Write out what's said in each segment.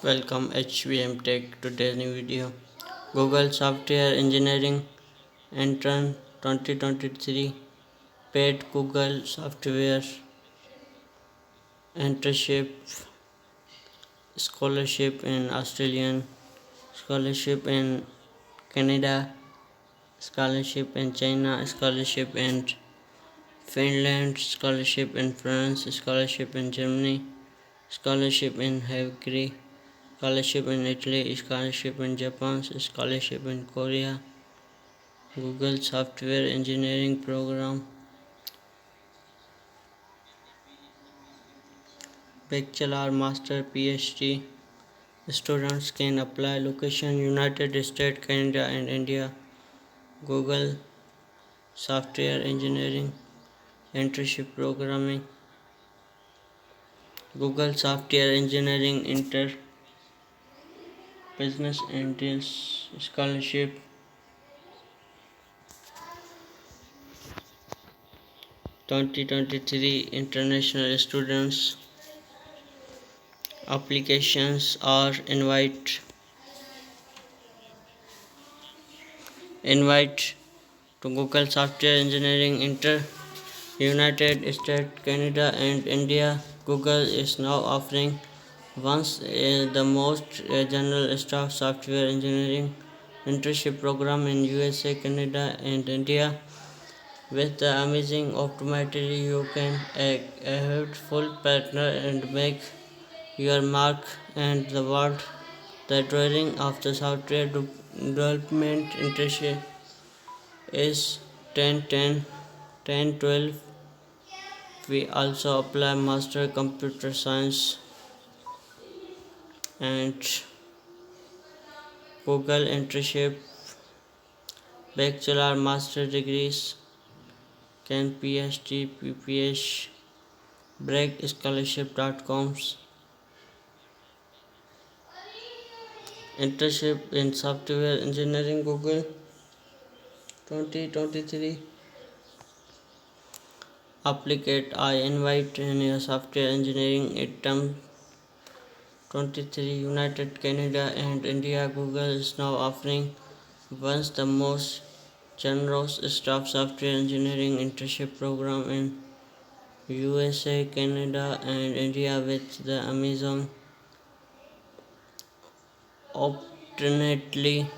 Welcome HVM Tech. Today's new video. Google Software Engineering Intern 2023 paid Google Software Internship Scholarship in Australian, Scholarship in Canada, Scholarship in China, Scholarship in Finland, Scholarship in France, Scholarship in Germany, Scholarship in Hungary, Scholarship in Italy, Scholarship in Japan, Scholarship in Korea, Google Software Engineering Program, Bachelor, Master, PhD. Students can apply location United States, Canada and India. Google Software Engineering Internship Programming. Google Software Engineering Inter Business and Deals Scholarship 2023 international students applications are invite to Google Software Engineering Inter United States, Canada and India. Google is now offering once the most general staff software engineering internship program in USA, Canada and India. With the amazing opportunity, you can have full partner and make your mark and the world. The drawing of the software development internship is 10-10-10-12. We also apply master computer science and Google internship bachelor master degrees can PhD PPH break scholarship.coms internship in software engineering Google 2023 applicate I invite in a software engineering item 23 United Canada and India. Google is now offering once the most generous staff software engineering internship program in USA, Canada and India with the Amazon. Alternately,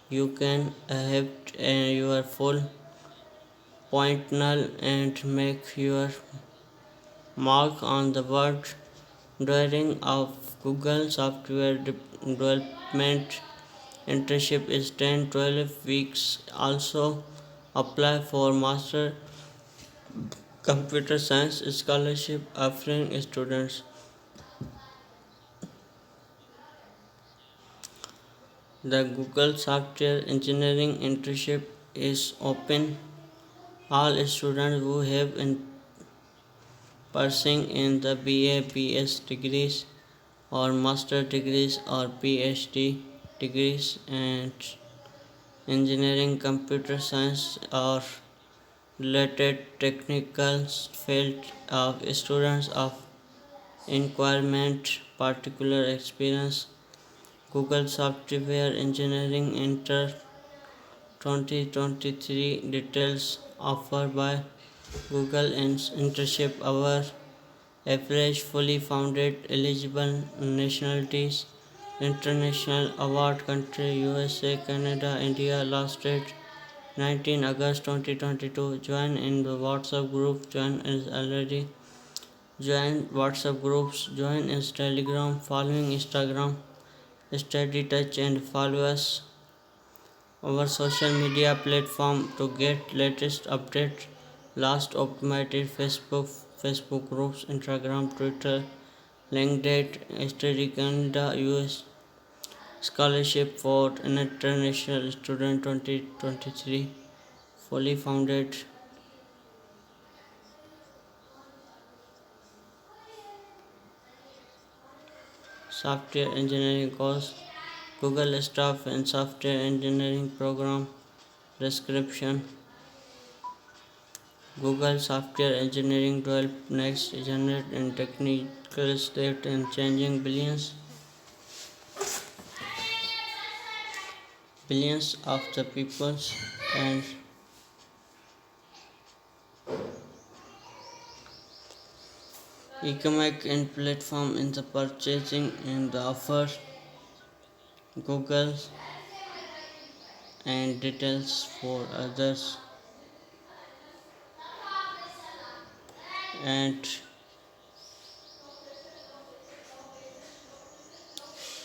you can have your full point null and make your mark on the world during of Google software development internship is 10-12 weeks. Also apply for master computer science scholarship offering students the Google software engineering internship is open all students who have in pursuing in the BA, BS degrees or master degrees or PhD degrees and engineering, computer science or related technical field of students of requirement particular experience. Google Software Engineering Inter 2023 details offered by Google internship our average fully founded eligible nationalities international award country USA, Canada, India last date 19 August 2022. Join in the WhatsApp group. Join is already join WhatsApp groups. Join is Telegram. Following Instagram. Study touch and follow us our social media platform to get latest update. Last optimized Facebook groups, Instagram, Twitter, LinkedIn, Study Canada, US Scholarship for International Student 2023 fully founded software engineering course Google staff and software engineering program description Google software engineering developed next generation technical state and changing billions of the peoples and economic and platform in the purchasing and the offer Google and details for others and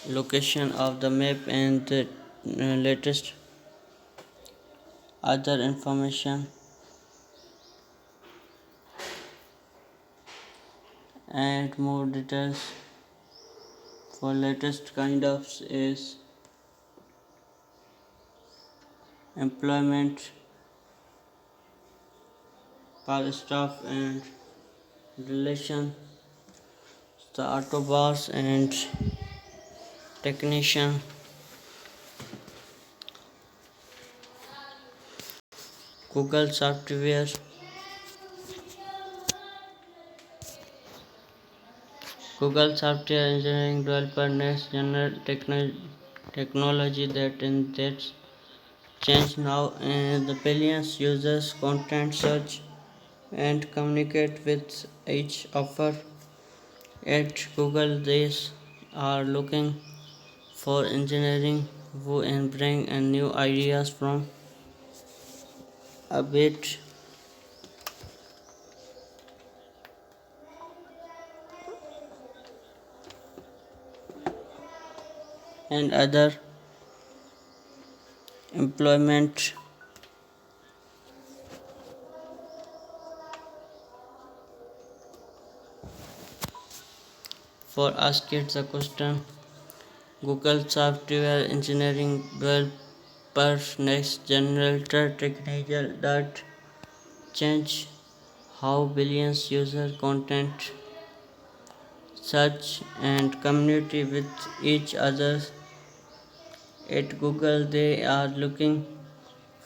location of the map and the latest other information and more details for latest kind of is employment for staff and relation the auto bars and technician Google software Google software engineering developer next general technology that in that change now and the billions users content search and communicate with each other at Google. These are looking for engineering who and bring and new ideas from a bit and other employment for ask it the question Google software engineering developers next generator technical that change how billions user content search and community with each other at Google. They are looking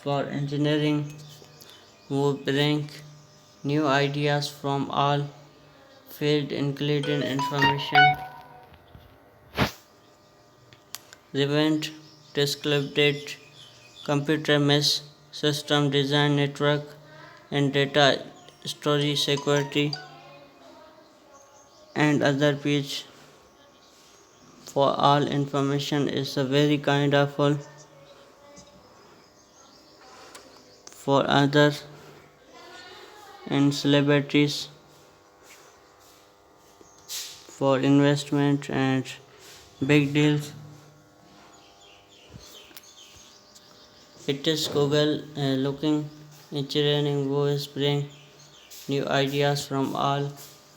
for engineering who bring new ideas from all fields including information event descripted computer mesh system design network and data storage security and other page for all information is a very kind of for other and celebrities for investment and big deals. It is Google looking engineering who bring new ideas from all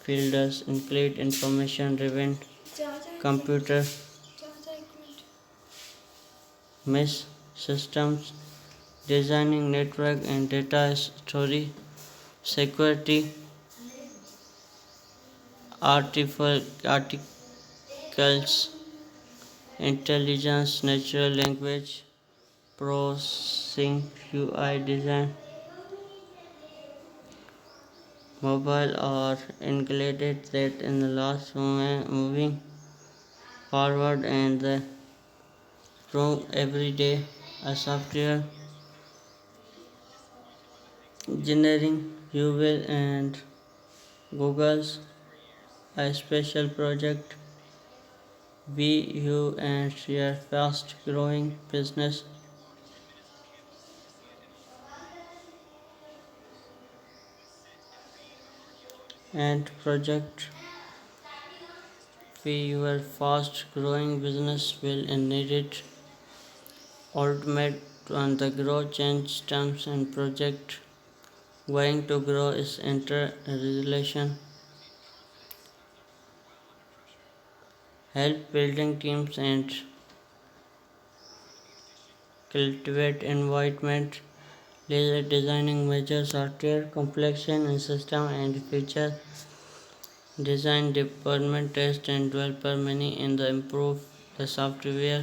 fields include information driven computer mesh systems designing network and data storage security articles intelligence natural language processing UI design mobile or included that in the last moment moving forward and the from every day a software engineering you will and Google's a special project be you and your fast growing business and project be your fast growing business will need it automate on the grow change terms and project going to grow is enter relation help building teams and cultivate environment laser designing major software complexion and system and feature design development test and developer many in the improve the software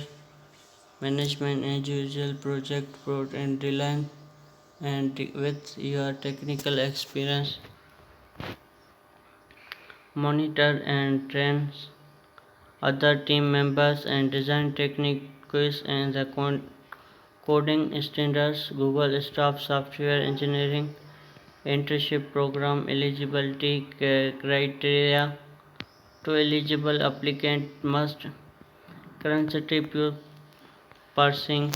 management as usual project prod and design and with your technical experience, monitor and train other team members and design techniques and the coding standards. Google Staff Software Engineering Internship Program eligibility criteria. To eligible applicant must currently pursuing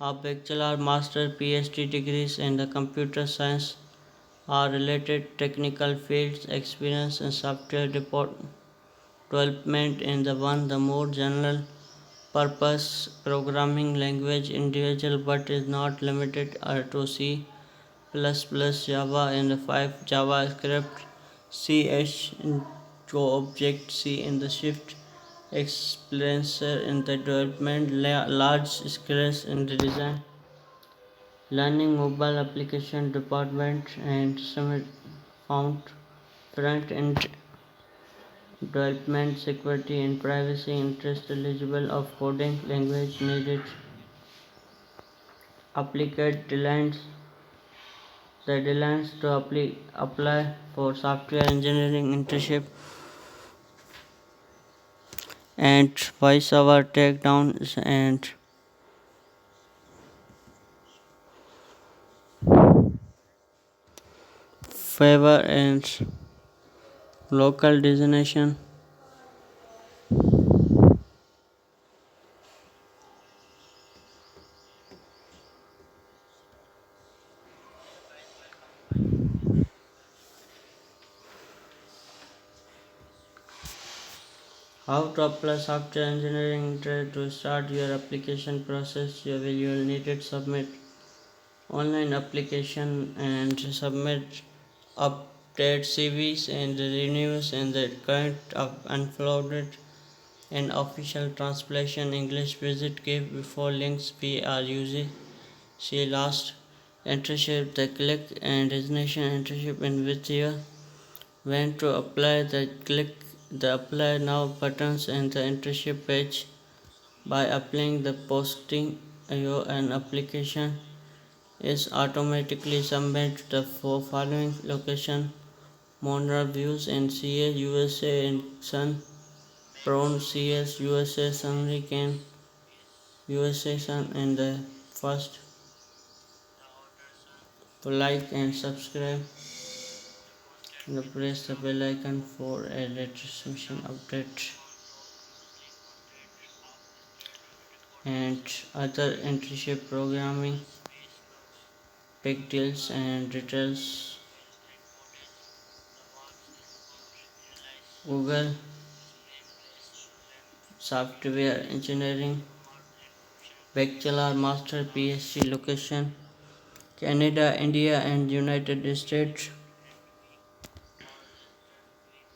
a bachelor, master, PhD degrees in the computer science or related technical fields, experience in software development in the more general purpose programming language individual but is not limited to C plus Java in the 5 JavaScript, CH to Object C in the Shift, Explancer in the development, large scales in the design, learning mobile application development and some found front end development, security and privacy interest eligible of coding language needed, applicant deadlines. The deadlines to apply for software engineering internship and voiceover takedowns and favor and local designation. How to apply software engineering intern to start your application process. You will need to submit online application and submit update CVs and renews and the current unfolded and official translation English visit give before links we are using. See last internship the click and designation internship in which year when to apply the click the apply now buttons and the internship page by applying the posting your an application is automatically submitted to the following location Monroe Views and CS USA and Sun Prawn CS USA Summary Can USA Sun and the first to like and subscribe and press the bell icon for a latest mission update and other internship programming big deals and details Google software engineering bachelor master PhD location Canada India and United States